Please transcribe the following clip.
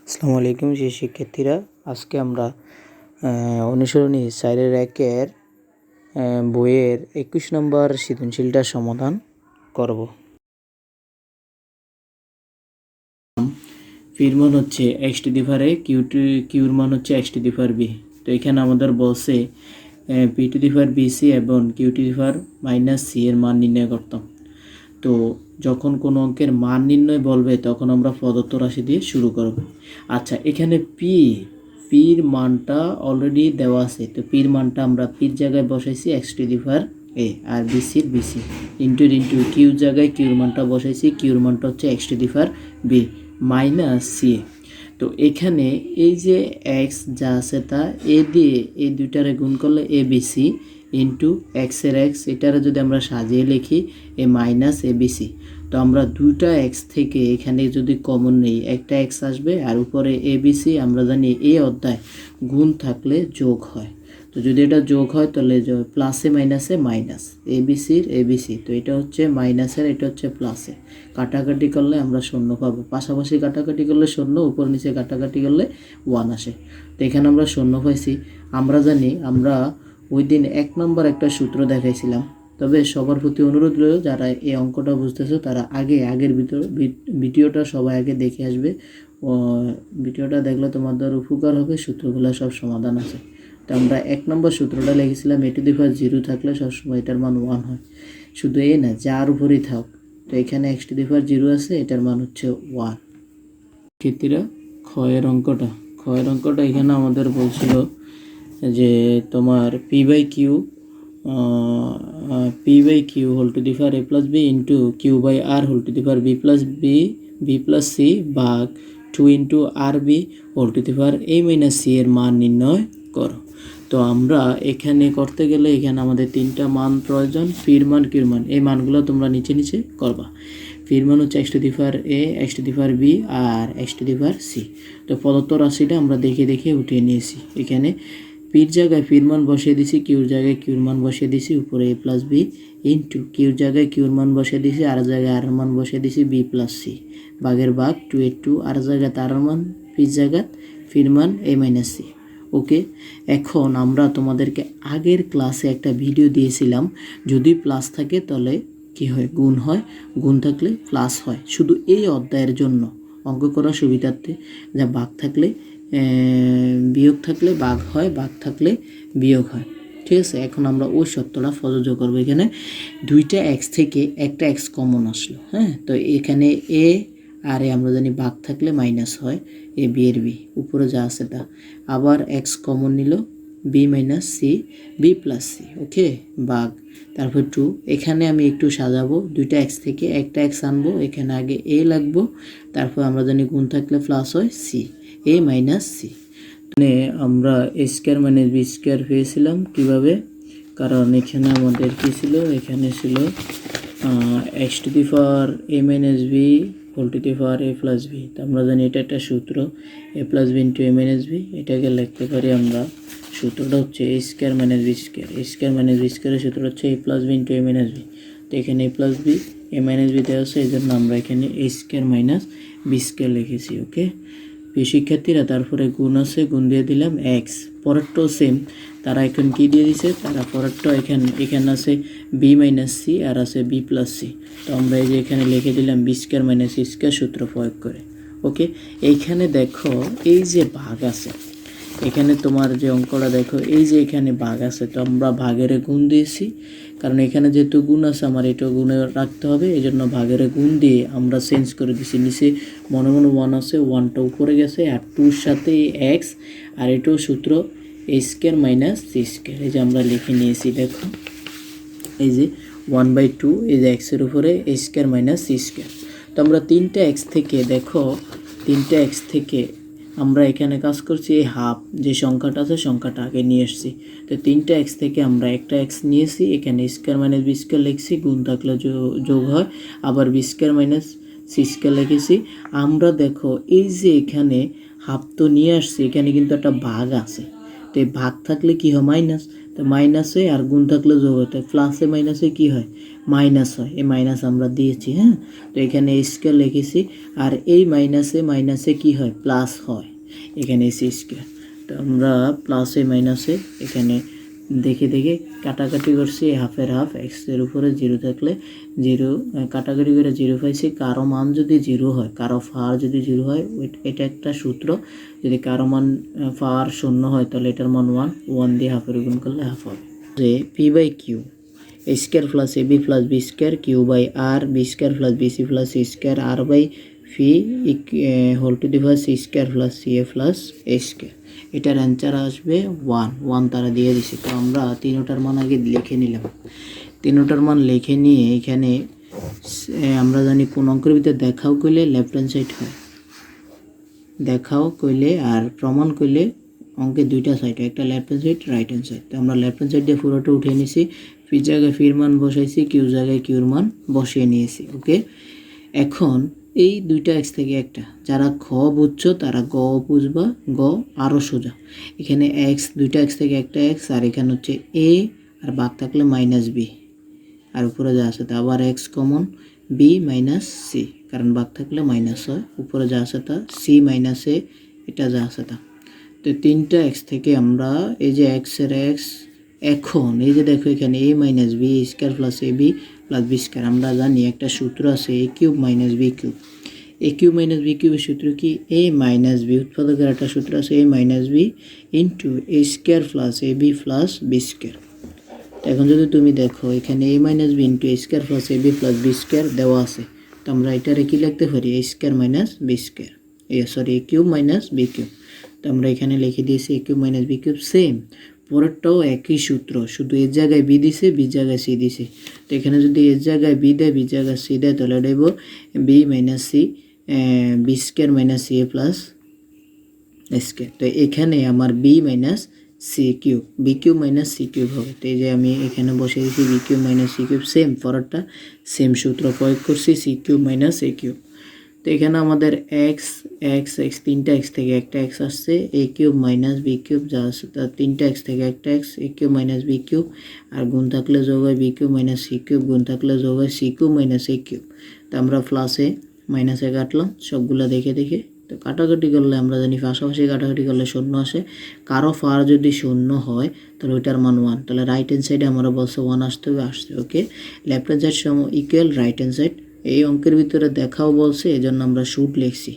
আসসালামু আলাইকুম শিক্ষার্থীরা, আজকে আমরা অনুসরণী 4-এর বইয়ের 21 নম্বর সৃজনশীলটার সমাধান করব। পির মান হচ্ছে x two the power a, কিউর মান হচ্ছে x two the power b। তো এখানে আমাদের বলছে p two the power bc এবং q two the power minus c এর মান নির্ণয় করতাম। তো যখন কোনো অঙ্কের মান নির্ণয় বলবে তখন আমরা প্রদত্ত রাশি দিয়ে শুরু করব। আচ্ছা, এখানে পির মানটা অলরেডি দেওয়া আছে, তো পির মানটা আমরা পির জায়গায় বসাইছি x to the power a, আর বিসি ইন্টু কিউর জায়গায় কিউর মানটা বসাইছি, কিউর মানটা হচ্ছে x to the power b minus c. তো এখানে এই যে এক্স যা আছে তা এ দিয়ে এই দুইটারে গুণ করলে এ বিসি ইন্টু এক্সের এক্স, এটারে যদি আমরা সাজিয়ে লিখি এ মাইনাস এ বিসি। তো আমরা দুইটা এক্স থেকে এখানে যদি কমন নেই একটা এক্স আসবে, আর উপরে এ বিসি আমরা জানি এ অধ্যায় গুণ থাকলে যোগ হয়। তো যদি এটা যোগ হয় তাহলে প্লাসে মাইনাসে মাইনাস এবিসি, তো এটা হচ্ছে মাইনাসের, এটা হচ্ছে প্লাসে। কাটাকাটি করলে আমরা শূন্য পাবো, পাশাপাশি কাটাকাটি করলে শূন্য, উপর নিচে কাটাকাটি করলে 1 আসে। তো এখানে আমরা শূন্য পাইছি। আমরা জানি আমরা ওই দিন 1 নম্বর একটা সূত্র দেখাইছিলাম, তবে সবার প্রতি অনুরোধ রইল যারা এই অঙ্কটা বুঝতেছো তারা আগের ভিডিওটা সবাই আগে দেখে আসবে। ভিডিওটা দেখলে তোমাদের উপকার হবে, সূত্রগুলো সব সমাধান আছে। তো আমরা 1 নম্বর সূত্রটা লিখেছিলাম এ টু দি পাওয়ার 0 থাকলে সবসময় এটার মান 1 হয়। শুধু এই না, যার উপরেই থাক। তো এখানে এক্স টু দি পাওয়ার 0 আছে, এটার মান হচ্ছে 1। ক্ষেত্রে ক্ষয়ের অঙ্কটা এখানে আমাদের বলছিল যে তোমার p by q whole to the power a plus b into q by r whole to the power b plus c ভাগ 2 into r b whole to the power a minus c এর মান নির্ণয় করো। তো আমরা এখানে করতে গেলে এখানে আমাদের 3টা মান প্রয়োজন, পির মান কিউর মান। এই মানগুলো তোমরা নিচে করবা। পির মান হচ্ছে x to the power a, x to the power b আর x to the power c. তো প্রদত্ত রাশিটা আমরা দেখে উঠিয়ে নিয়েছি। এখানে পির জায়গায় পির মান বসিয়ে দিছি, কিউর জায়গায় কিউর মান বসিয়ে দিছি, উপরে এ প্লাস বি ইন্টু কিউর জায়গায় কিউর মান বসিয়ে দিছি, আর জায়গায় আর মান বসিয়ে দিছি বি প্লাস সি, ভাগের ভাগ 2 আর জায়গায় তার মান, পির জায়গায় পির মান এ মাইনাস সি। ওকে, এখন আমরা তোমাদেরকে আগের ক্লাসে একটা ভিডিও দিয়েছিলাম, যদি প্লাস থাকে তাহলে কি হয়, গুণ হয়, গুণ থাকলে প্লাস হয়। শুধু এই অধ্যায়ের জন্য অঙ্ক করার সুবিধার্থে, যা ভাগ থাকলে বিয়োগ থাকলে ভাগ হয়, ভাগ থাকলে বিয়োগ হয়। ঠিক আছে, এখন আমরা ওই সত্যটা প্রযোজ্য করবো। এখানে 2টা এক্স থেকে একটা এক্স কমন আসলো। হ্যাঁ, তো এখানে এ আর এ আমরা জানি ভাগ থাকলে মাইনাস হয়, এ বি এর বি, উপরে যা আছে তা। আবার এক্স কমন নিল, b minus c, b plus c. Okay, ভাগ, তারপর 2। এখানে আমি একটু সাজাবো, 2টা এক্স থেকে একটা এক্স আনবো, এখানে আগে এ লাগবো, তারপর আমরা জানি গুণ থাকলে প্লাস হয় সি, এ মাইনাস সি। মানে আমরা a square minus b square পেয়েছিলাম কিভাবে, কারণ এখানে আমাদের কি ছিল, এখানে ছিল x to the power a minus b whole to the power a plus b. তো আমরা জানি এটা একটা সূত্র, a plus b into a minus b. এটাকে লিখতে পারি আমরা, সূত্রটা হচ্ছে a square minus b square. A square minus b স্কোয়ারের সূত্র হচ্ছে a plus b into a minus B. তো এখানে এ plus B A minus B দেওয়া আছে, এই জন্য আমরা এখানে এ স্কোয়ার মাইনাস বি স্কোয়ার লিখেছি। ওকে শিক্ষার্থীরা, তারপরে গুণ আছে, গুণ দিয়ে দিলাম এক্স। পরেরটাও সেম, তারা এখন কি দিয়ে দিছে, তারা পরেরটা এখানে আছে বি মাইনাস সি আর আছে বি প্লাস সি। তো আমরা এই যে এখানে লিখে দিলাম b square minus c square সূত্র প্রয়োগ করে। ওকে, এইখানে দেখো এই যে ভাগ আছে, এখানে তোমার যে অঙ্কটা দেখো এই যে এখানে ভাগ আছে, তো আমরা ভাগের গুণ দিয়েছি, কারণ এখানে যেহেতু গুণ আছে আমার এটা গুণে রাখতে হবে, এই জন্য ভাগের গুণ দিয়ে আমরা চেঞ্জ করে দিছি। নিচে মনে 1 আছে, 1টা উপরে গেছে, আর 2-র সাথে এক্স, আর এটাও সূত্র এ স্কোয়ার মাইনাস সি স্কোয়ার। এই যে আমরা লিখে নিয়েছি, দেখো এই যে 1/2, এই যে এক্সের উপরে এ স্কোয়ার মাইনাস সি স্কোয়ার। তো আমরা 3টা এক্স থেকে, দেখো 3টা এক্স থেকে আমরা এখানে কাজ করছি, এই হাফ যে সংখ্যাটা আছে সংখ্যাটা আগে নিয়ে এসেছি। তো 3টা এক্স থেকে আমরা একটা এক্স নিয়েছি, এখানে স্কোয়ার মাইনাস বি স্কোয়ার লিখছি, গুণ থাকলে যোগ হয়, আবার b square minus c square লিখেছি। আমরা দেখো এই যে এখানে হাফ তো নিয়ে আসছি, এখানে কিন্তু একটা ভাগ আছে, তো এই ভাগ থাকলে কি হয় মাইনাস, তো মাইনাসে আর গুণ থাকলে যোগ হয়, তো প্লাসে মাইনাসে কি হয় মাইনাস হয়, এই মাইনাস আমরা দিয়েছি। হ্যাঁ, তো এখানে স্কোয়ার লিখেছি, আর এই মাইনাসে মাইনাসে কি হয় প্লাস হয়, এখানে এসি স্কোয়ার। তো আমরা প্লাসে মাইনাসে এখানে দেখে দেখে কাটাকাটি করছি, হাফের হাফ, এক্সের উপরে জিরো থাকলে জিরো কাটাকাটি করে জিরো পাইছি। কারো মান যদি জিরো হয়, কারো ফার যদি জিরো হয়, এটা একটা সূত্র, যদি কারো মান ফার শূন্য হয় তাহলে এটার মান ওয়ান দিয়ে হাফের গুণ করলে হাফ হবে। যে p by q a square plus a b plus b square q by r b square plus b c plus c square r by p whole to the power c square plus c a plus a square. এটার answer আসবে one তারা দিয়ে দিছে। তো আমরা তিনোটার মান আগে লিখে নিলাম। তিনোটার মান লিখে নিয়ে এখানে আমরা জানি কোন অঙ্কের ভিতরে দেখাও কইলে লেফট হ্যান্ড সাইড হয়, দেখাও কইলে আর প্রমাণ কইলে অঙ্কে দুইটা সাইড, একটা left hand side right hand side. তো আমরা লেফট হ্যান্ড সাইড দিয়ে পুরোটা উঠিয়ে নিয়েছি, ফি জায়গায় ফির মান বসাইছি, কিউ জায়গায় কিউর মান বসিয়ে নিয়েছি। ওকে, এখন এই দুইটা এক্স থেকে একটা, যারা খ বুঝছো তারা গ বুঝবা, গ আরও সোজা। এখানে এক্স, দুইটা এক্স থেকে একটা এক্স, আর এখানে হচ্ছে এ আর বাদ থাকলে মাইনাস বি, আর উপরে যা আছে তা আবার x common, b minus c, কারণ বাদ থাকলে মাইনাস হয়, উপরে যা আছে তা সি মাইনাস এ, এটা যা আছে তা। তো তিনটা এক্স থেকে আমরা এই যে এক্সের এক্স, এখন এই যে দেখো এখানে a minus b square plus a b plus b square, আমরা জানি একটা সূত্র আছে এ কিউব মাইনাস বি কিউব। এ কিউব মাইনাস বি কিউবের সূত্র কি, এ মাইনাস বি, উৎপাদকের একটা সূত্র আছে a minus b into a square plus a b plus b square. এখন যদি তুমি দেখো এখানে a minus b into a square plus a b plus b square দেওয়া আছে, তো আমরা এটারে কি লিখতে পারি a square minus b square, a cube minus b cube. তো আমরা এখানে লিখে দিয়েছি a cube minus b cube. Same পরেরটাও একই সূত্র, শুধু এর জায়গায় বি দিছে, বি জায়গায় সি দিছে। তো এখানে যদি এর জায়গায় বি দেয়, বি জায়গায় সি দেয়, তাহলে দেব b minus c, b square minus c a plus square. তো এখানে আমার b minus c cube, b cube minus c cube হবে। তো এই যে আমি এখানে বসে দিয়েছি b cube minus c cube, same পরেরটা সেম সূত্র প্রয়োগ করছি, c cube minus a cube. তো এখানে আমাদের এক্স এক্স এক্স, তিনটা এক্স থেকে একটা এক্স আসছে, a cube minus b cube যা আছে তার তিনটা এক্স থেকে একটা x, a cube minus b cube, আর গুণ থাকলে যোগ হয় b cube minus c cube, গুণ থাকলে যোগ হয় c cube minus a cube. তো আমরা প্লাসে মাইনাসে কাটলাম সবগুলো দেখে দেখে। তো কাটাকাটি করলে আমরা জানি পাশাপাশি কাটাকাটি করলে শূন্য আসে, কারো ফার যদি শূন্য হয় তাহলে ওইটার মান ওয়ান, তাহলে রাইট হ্যান্ড সাইডে আমরা বলছে ওয়ান আসতে হবে, আসছে। ওকে, লেফট হ্যান্ড সাইড সম ইকুয়াল রাইট হ্যান্ড সাইড। এই অঙ্কের ভিতরে দেখাও বলছে, এই জন্য আমরা শুড লিখছি।